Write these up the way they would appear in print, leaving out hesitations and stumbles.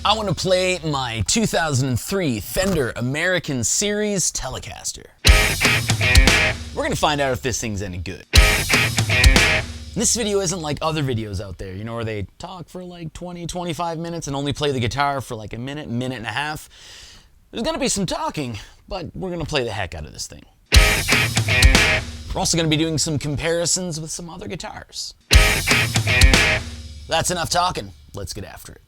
I want to play my 2003 Fender American Series Telecaster. We're going to find out if this thing's any good. This video isn't like other videos out there, you know, where they talk for like 20-25 minutes and only play the guitar for like a minute and a half. There's going to be some talking, but we're going to play the heck out of this thing. We're also going to be doing some comparisons with some other guitars. That's enough talking. Let's get after it.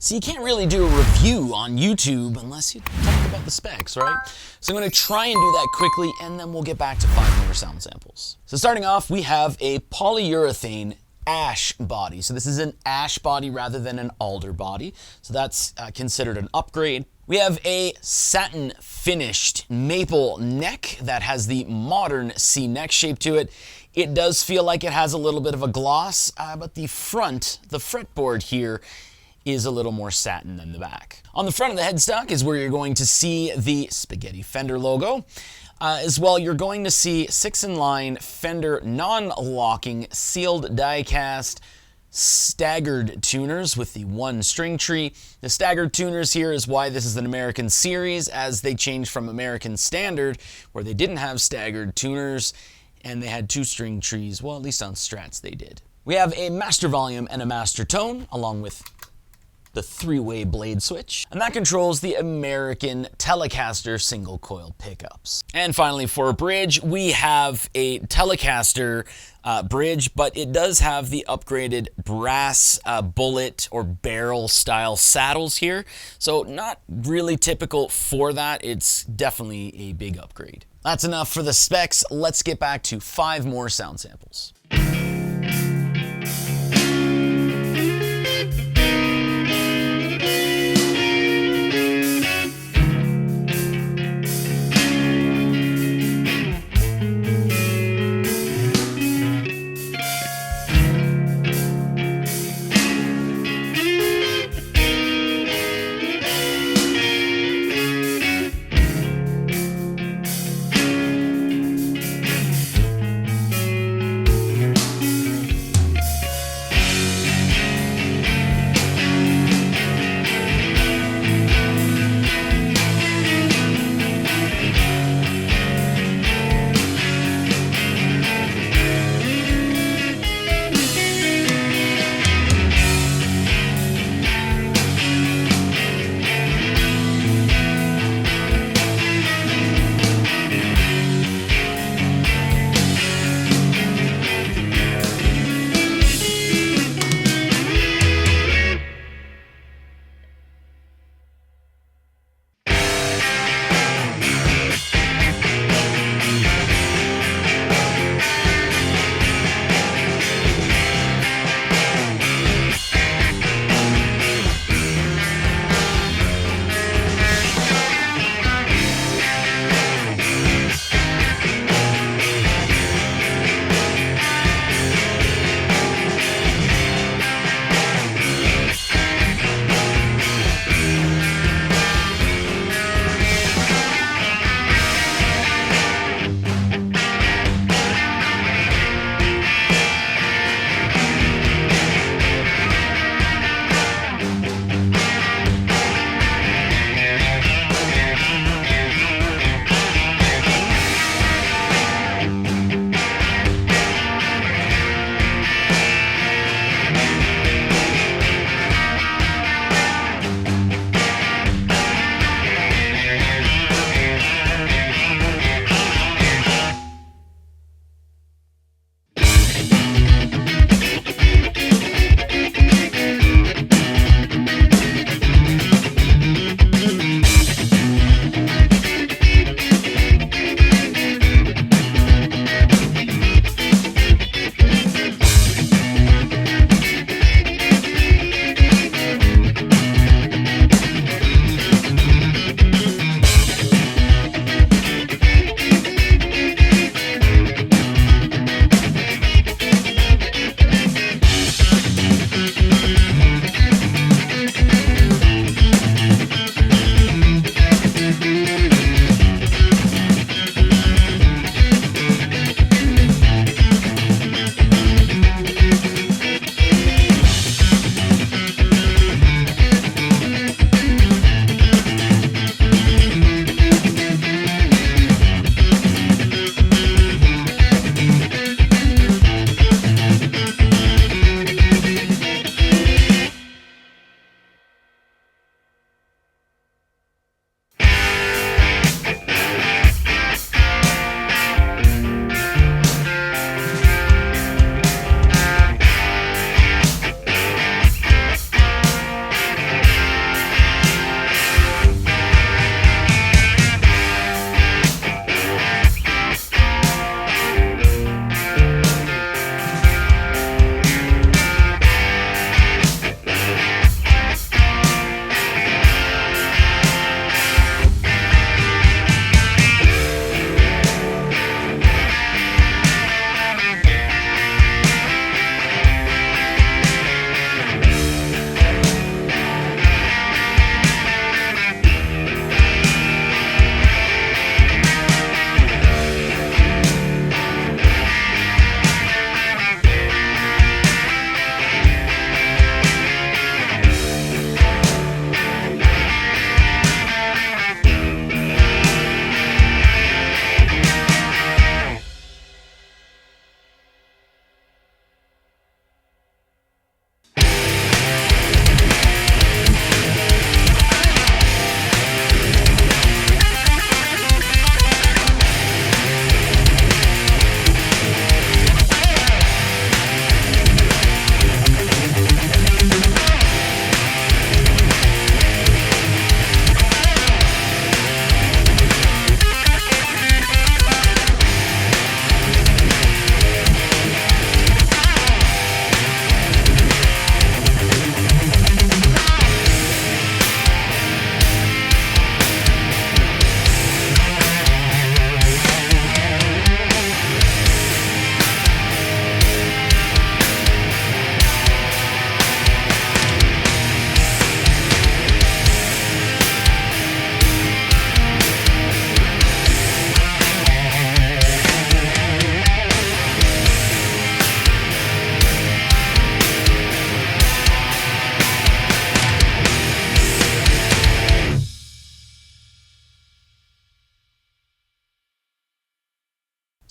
So you can't really do a review on YouTube unless you talk about the specs, right? So I'm going to try and do that quickly, and then we'll get back to 5 more sound samples. So starting off, we have a polyurethane ash body. So this is an ash body rather than an alder body. So that's considered an upgrade. We have a satin finished maple neck that has the modern C neck shape to it. It does feel like it has a little bit of a gloss, but the fretboard here is a little more satin than the back. On the front of the headstock is where you're going to see the spaghetti Fender logo. As well, you're going to see 6-in-line Fender non-locking sealed die-cast staggered tuners with the 1 string tree. The staggered tuners here is why this is an American series, as they changed from American standard, where they didn't have staggered tuners and they had 2 string trees. Well, at least on Strats they did. We have a master volume and a master tone, along with the 3-way blade switch, and that controls the American Telecaster single coil pickups. And finally, for a bridge, we have a Telecaster bridge, but it does have the upgraded brass bullet or barrel style saddles here. So not really typical for that. It's definitely a big upgrade. That's enough for the specs. Let's get back to 5 more sound samples.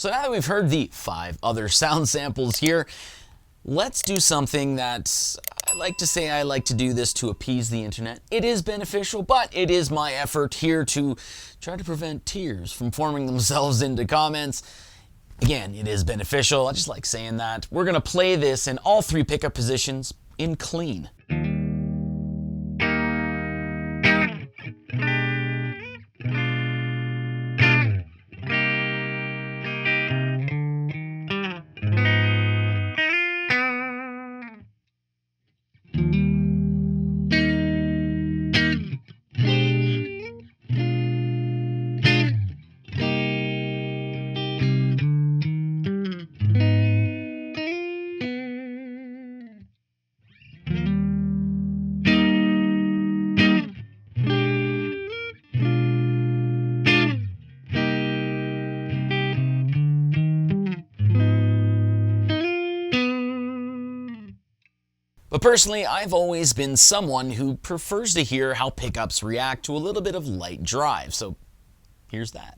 So now that we've heard the 5 other sound samples here, let's do something that I like to say I like to do this to appease the internet. It is beneficial, but it is my effort here to try to prevent tears from forming themselves into comments. Again, it is beneficial. I just like saying that. We're going to play this in all 3 pickup positions in clean. But personally, I've always been someone who prefers to hear how pickups react to a little bit of light drive, so here's that.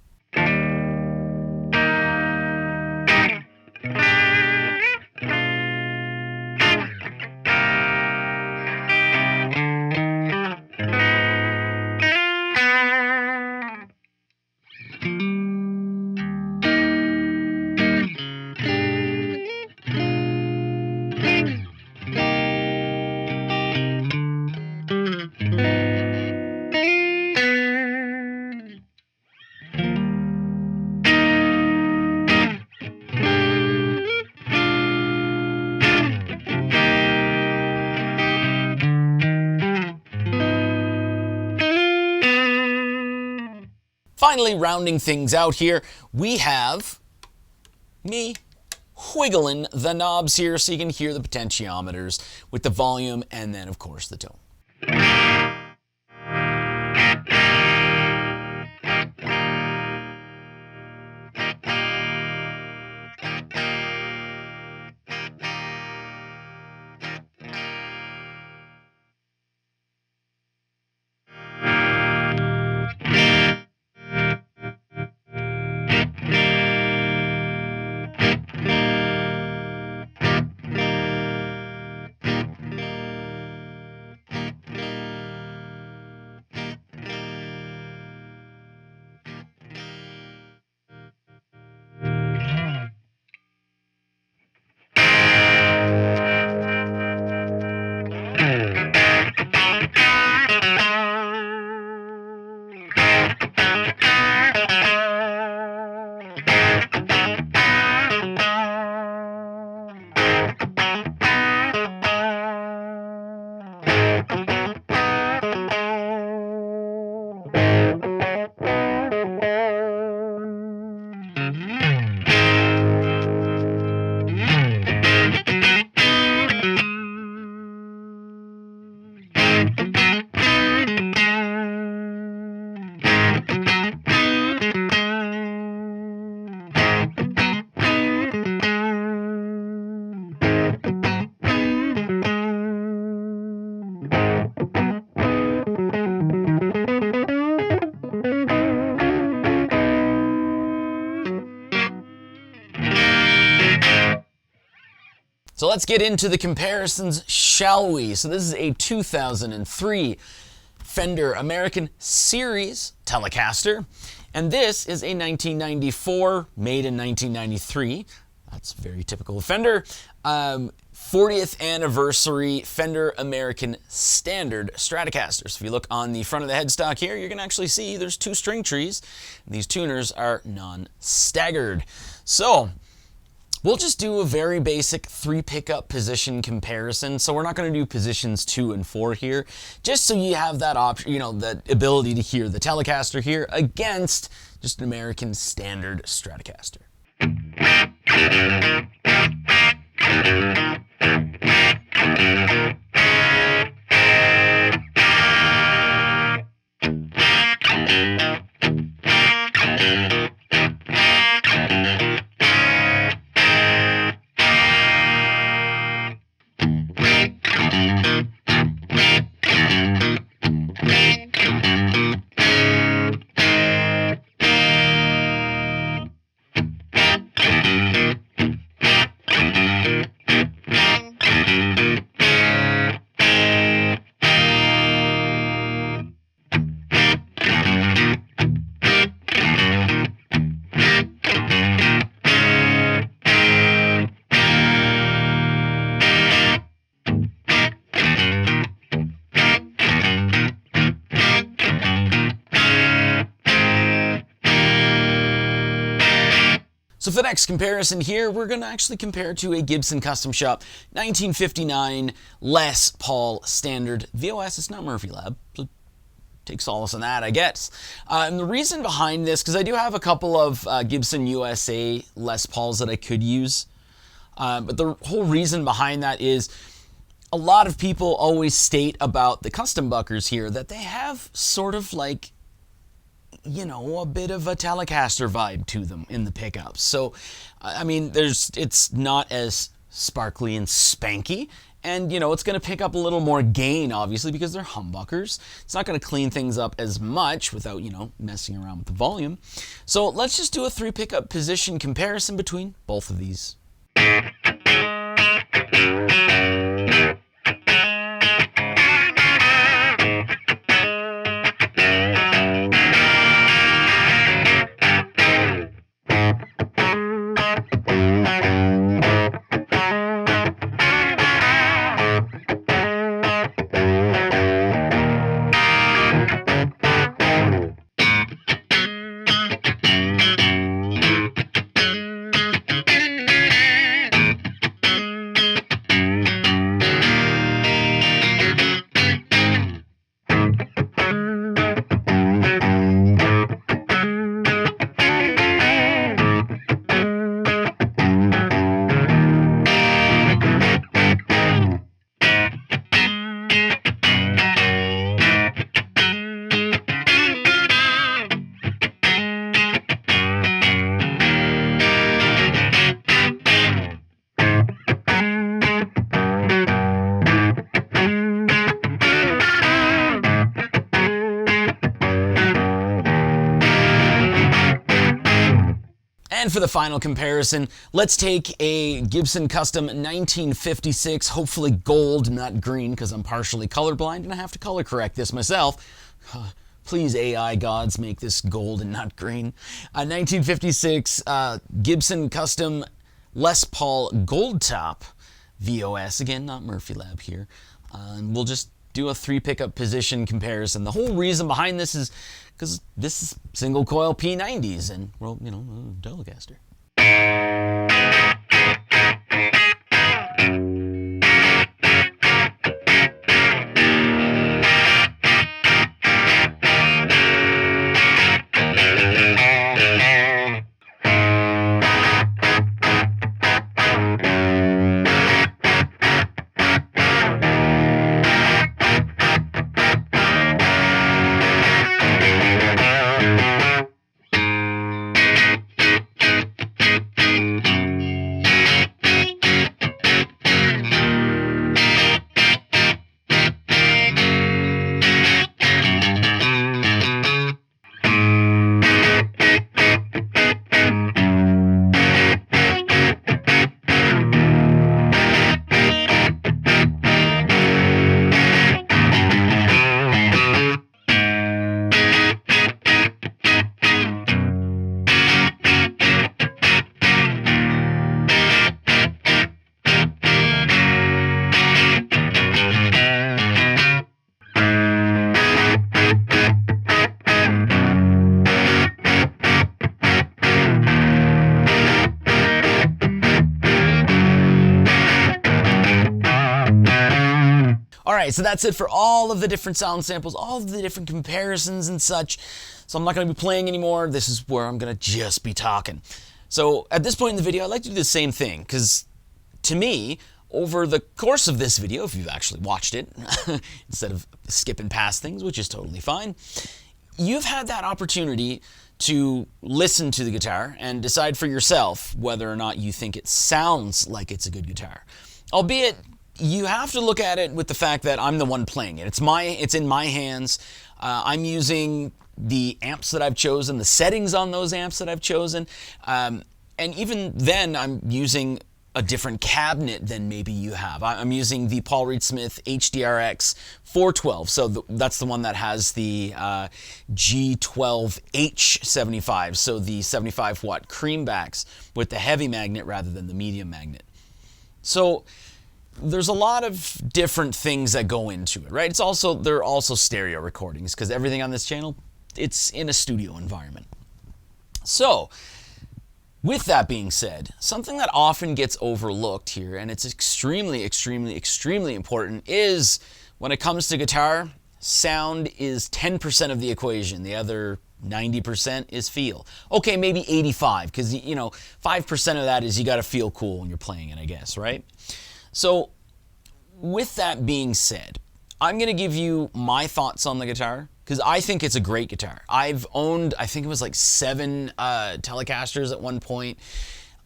Finally, rounding things out here, we have me wiggling the knobs here so you can hear the potentiometers with the volume and then, of course, the tone. So let's get into the comparisons, shall we? So this is a 2003 Fender American Series Telecaster, and this is a 1994, made in 1993. That's very typical of Fender. 40th anniversary Fender American Standard Stratocaster. So if you look on the front of the headstock here, you're going to actually see there's 2 string trees. And these tuners are non-staggered. So we'll just do a very basic 3 pickup position comparison. So we're not going to do positions 2 and 4 here, just so you have that option, you know, that ability to hear the Telecaster here against just an American Standard Stratocaster. So for the next comparison here, we're going to actually compare to a Gibson Custom Shop 1959 Les Paul Standard VOS. It's not Murphy Lab, so take solace in that, I guess. And the reason behind this, because I do have a couple of Gibson USA Les Pauls that I could use, but the whole reason behind that is a lot of people always state about the custom buckers here that they have sort of like, you know, a bit of a Telecaster vibe to them in the pickups. So, I mean, it's not as sparkly and spanky, and, you know, it's going to pick up a little more gain, obviously, because they're humbuckers. It's not going to clean things up as much without, you know, messing around with the volume. So let's just do a 3 pickup position comparison between both of these. And for the final comparison, let's take a Gibson Custom 1956, hopefully gold, not green, because I'm partially colorblind and I have to color correct this myself. Please, AI gods, make this gold and not green. 1956 Gibson Custom Les Paul Gold Top VOS, again, not Murphy Lab here. And we'll just do a 3 pickup position comparison. The whole reason behind this is because this is single coil P90s and, well, you know, Telecaster. Alright, so that's it for all of the different sound samples, all of the different comparisons and such. So I'm not going to be playing anymore. This is where I'm going to just be talking. So at this point in the video, I'd like to do the same thing, because to me, over the course of this video, if you've actually watched it, instead of skipping past things, which is totally fine, you've had that opportunity to listen to the guitar and decide for yourself whether or not you think it sounds like it's a good guitar. Albeit, you have to look at it with the fact that I'm the one playing it. It's in my hands. I'm using the amps that I've chosen, the settings on those amps that I've chosen, and even then I'm using a different cabinet than maybe you have. I'm using the Paul Reed Smith HDRX 412, so that's the one that has the G12H75, so the 75 watt cream backs with the heavy magnet rather than the medium magnet. So there's a lot of different things that go into it, right? They're also stereo recordings, because everything on this channel, it's in a studio environment. So With that being said, something that often gets overlooked here, and it's extremely, extremely, extremely important, is when it comes to guitar, sound is 10% of the equation. The other 90% is feel. Okay, maybe 85, because, you know, 5% of that is you got to feel cool when you're playing it, I guess, right? So, with that being said, I'm going to give you my thoughts on the guitar, because I think it's a great guitar. I've owned, I think it was like 7 Telecasters at one point,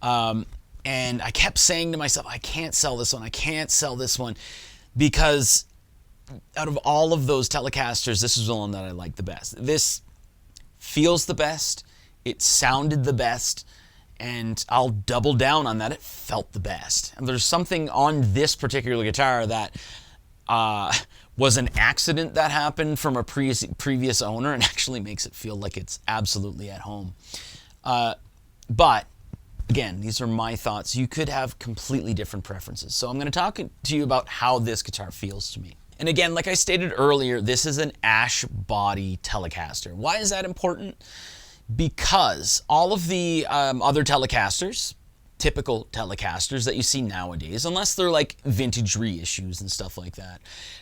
and I kept saying to myself, I can't sell this one, I can't sell this one, because out of all of those Telecasters, this is the one that I like the best. This feels the best, it sounded the best, and I'll double down on that, it felt the best. And there's something on this particular guitar that was an accident that happened from a previous owner and actually makes it feel like it's absolutely at home. But again, these are my thoughts. You could have completely different preferences. So I'm going to talk to you about how this guitar feels to me. And again, like I stated earlier, this is an ash body Telecaster. Why is that important? Because all of the other Telecasters, typical Telecasters that you see nowadays, unless they're like vintage reissues and stuff like that,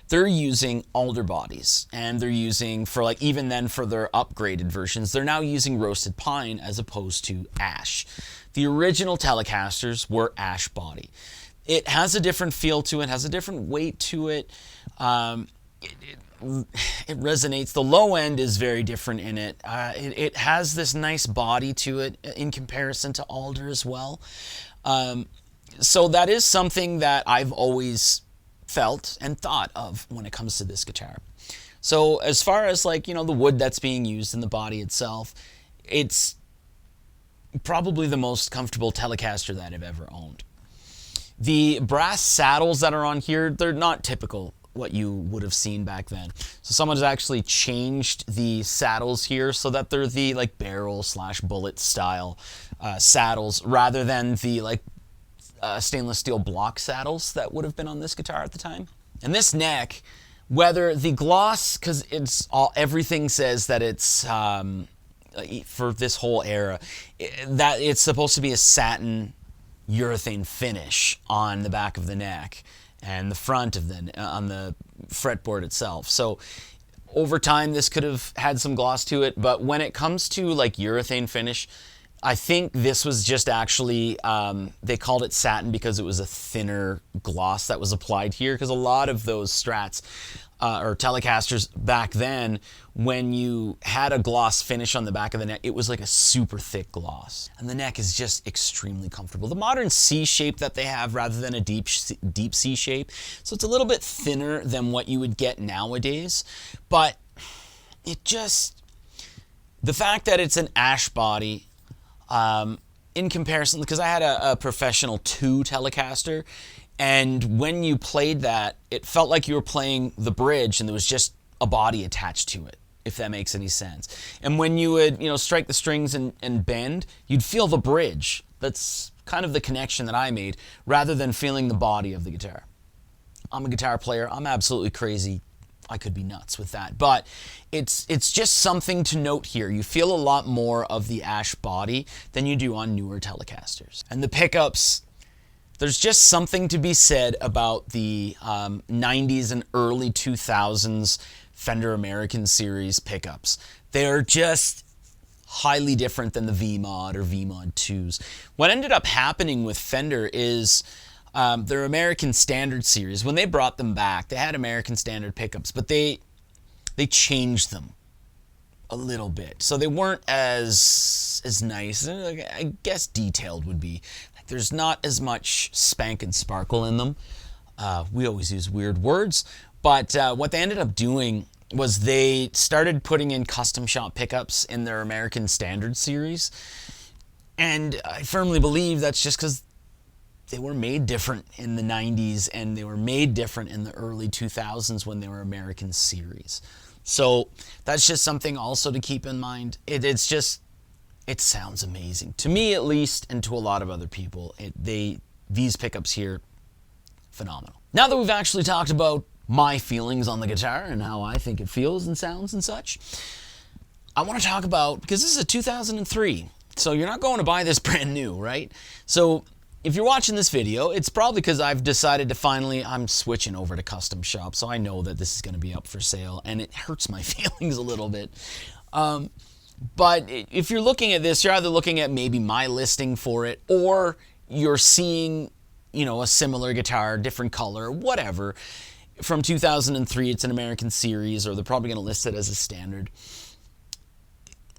they're using alder bodies, and they're using, for like, even then for their upgraded versions, they're now using roasted pine as opposed to ash. The original Telecasters were ash body. It has a different feel to it, has a different weight to it. It resonates. The low end is very different in it. It has this nice body to it in comparison to alder as well. So that is something that I've always felt and thought of when it comes to this guitar. So as far as, like, you know, the wood that's being used in the body itself, it's probably the most comfortable Telecaster that I've ever owned. The brass saddles that are on here, they're not typical what you would have seen back then. So someone has actually changed the saddles here so that they're the like barrel / bullet style saddles, rather than the like stainless steel block saddles that would have been on this guitar at the time. And this neck, whether the gloss, because it's all, everything says that it's for this whole era, that it's supposed to be a satin urethane finish on the back of the neck and the front of on the fretboard itself. So over time this could have had some gloss to it, but when it comes to like urethane finish, I think this was just actually, they called it satin because it was a thinner gloss that was applied here, because a lot of those Strats or Telecasters back then, when you had a gloss finish on the back of the neck, it was like a super thick gloss. And the neck is just extremely comfortable. The modern C shape that they have rather than a deep C shape, so it's a little bit thinner than what you would get nowadays, but it just, the fact that it's an ash body, in comparison, because I had a professional 2 Telecaster, and when you played that, it felt like you were playing the bridge and there was just a body attached to it, if that makes any sense. And when you would, you know, strike the strings and bend, you'd feel the bridge. That's kind of the connection that I made, rather than feeling the body of the guitar. I'm a guitar player. I'm absolutely crazy. I could be nuts with that, but it's just something to note here. You feel a lot more of the ash body than you do on newer Telecasters. And the pickups, there's just something to be said about the 90s and early 2000s Fender American Series pickups. They're just highly different than the V-Mod or V-Mod 2s. What ended up happening with Fender is their American Standard Series, when they brought them back, they had American Standard pickups, but they changed them a little bit. So they weren't as nice. I guess detailed would be. There's not as much spank and sparkle in them. We always use weird words, but what they ended up doing was they started putting in custom shop pickups in their American Standard Series, and I firmly believe that's just because they were made different in the 90s and they were made different in the early 2000s when they were American Series. So that's just something also to keep in mind. It's just, it sounds amazing. To me, at least, and to a lot of other people. These pickups here, phenomenal. Now that we've actually talked about my feelings on the guitar and how I think it feels and sounds and such, I want to talk about, because this is a 2003, So you're not going to buy this brand new, right? So if you're watching this video, it's probably because I've decided to I'm switching over to custom shop, so I know that this is going to be up for sale, and it hurts my feelings a little bit. But if you're looking at this, you're either looking at maybe my listing for it, or you're seeing, a similar guitar, different color, whatever. From 2003, it's an American series, or they're probably going to list it as a standard.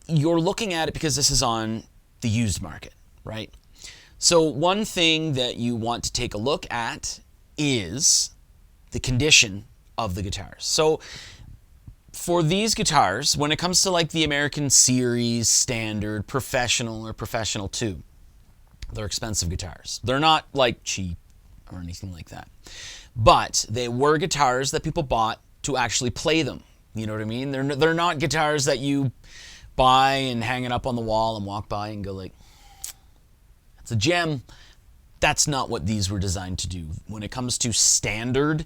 You're looking at it because this is on the used market, right? So one thing that you want to take a look at is the condition of the guitars. So for these guitars, when it comes to like the American series, standard, professional, or professional 2, they're expensive guitars. They're not like cheap or anything like that. But they were guitars that people bought to actually play them. You know what I mean? They're not guitars that you buy and hang it up on the wall and walk by and go like, that's a gem. That's not what these were designed to do. When it comes to standard,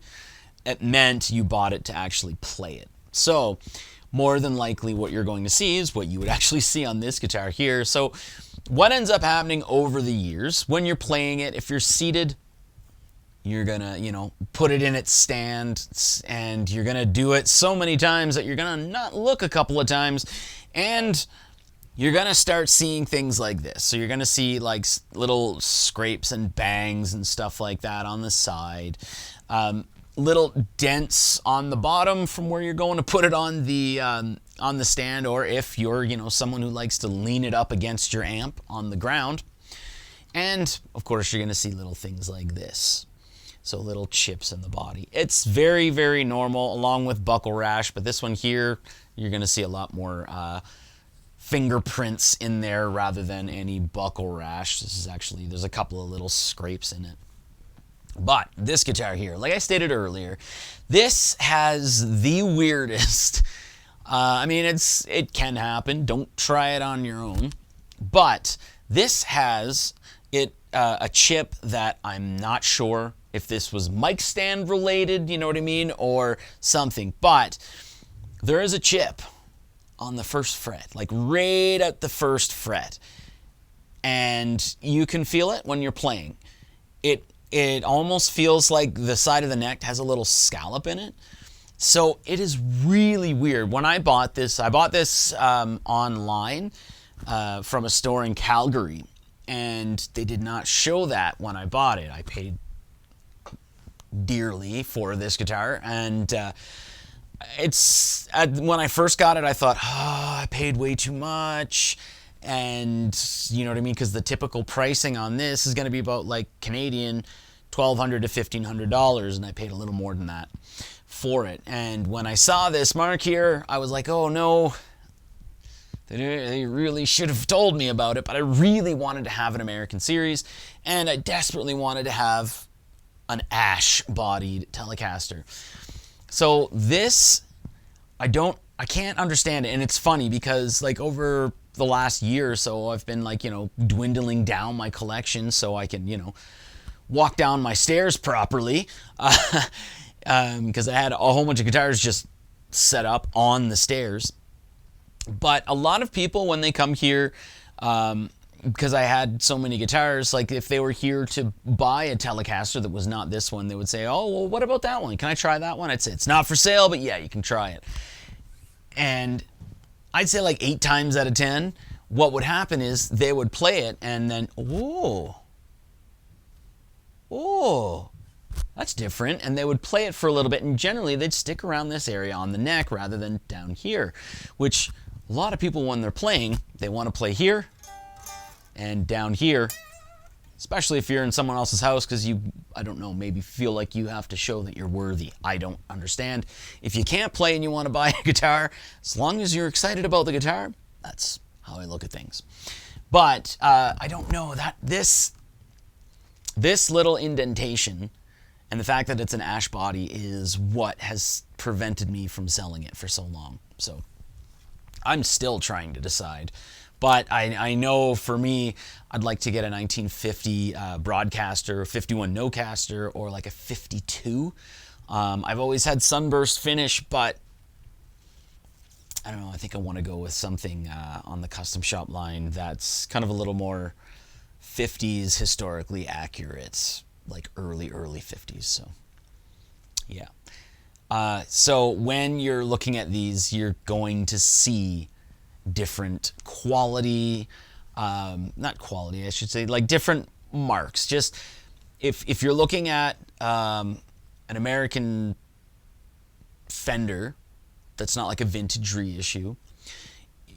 it meant you bought it to actually play it. So more than likely what you're going to see is what you would actually see on this guitar here. So what ends up happening over the years when you're playing it, if you're seated, you're gonna, put it in its stand, and you're gonna do it so many times that you're gonna not look a couple of times, and you're gonna start seeing things like this. So you're gonna see like little scrapes and bangs and stuff like that on the side, little dents on the bottom from where you're going to put it on the stand, or if you're someone who likes to lean it up against your amp on the ground. And of course you're gonna see little things like this. So little chips in the body. It's very, very normal, along with buckle rash, but this one here, you're going to see a lot more fingerprints in there rather than any buckle rash. This is actually, there's a couple of little scrapes in it. But this guitar here, like I stated earlier, this has the weirdest, it can happen. Don't try it on your own. But this has a chip that I'm not sure if this was mic stand related, you know what I mean, or something. But there is a chip on the first fret, like right at the first fret. And you can feel it when you're playing. It almost feels like the side of the neck has a little scallop in it. So it is really weird. When I bought this online from a store in Calgary, and they did not show that when I bought it. I paid dearly for this guitar, and when I first got it, I thought, I paid way too much, and you know what I mean, because the typical pricing on this is going to be about like Canadian $1,200 to $1,500, and I paid a little more than that for it. And when I saw this mark here, I was like, oh no, they really should have told me about it. But I really wanted to have an American series, and I desperately wanted to have an ash-bodied Telecaster. So this, I can't understand it. And it's funny because like over the last year or so, I've been like, dwindling down my collection so I can, walk down my stairs properly. Because I had a whole bunch of guitars just set up on the stairs. But a lot of people, when they come here, because I had so many guitars, like if they were here to buy a Telecaster that was not this one, they would say, oh, well, what about that one? Can I try that one? I'd say, it's not for sale, but yeah, you can try it. And I'd say like 8 times out of 10, what would happen is they would play it and then, oh, that's different. And they would play it for a little bit, and generally they'd stick around this area on the neck rather than down here, which a lot of people, when they're playing, they want to play here and down here, especially if you're in someone else's house, because I don't know, maybe feel like you have to show that you're worthy. I don't understand. If you can't play and you want to buy a guitar, as long as you're excited about the guitar, that's how I look at things. But I don't know, that this little indentation and the fact that it's an ash body is what has prevented me from selling it for so long. So I'm still trying to decide. But I know for me, I'd like to get a 1950 Broadcaster, 51 Nocaster, or like a 52. I've always had sunburst finish, but I don't know, I think I want to go with something on the custom shop line that's kind of a little more 50s historically accurate, like early 50s. So yeah. So when you're looking at these, you're going to see different quality, not quality, I should say, like different marks. Just if you're looking at an American Fender that's not like a vintage reissue,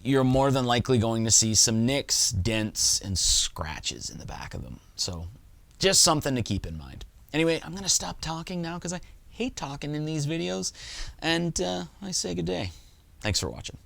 you're more than likely going to see some nicks, dents, and scratches in the back of them. So just something to keep in mind. Anyway, I'm going to stop talking now because I hate talking in these videos, and I say good day. Thanks for watching.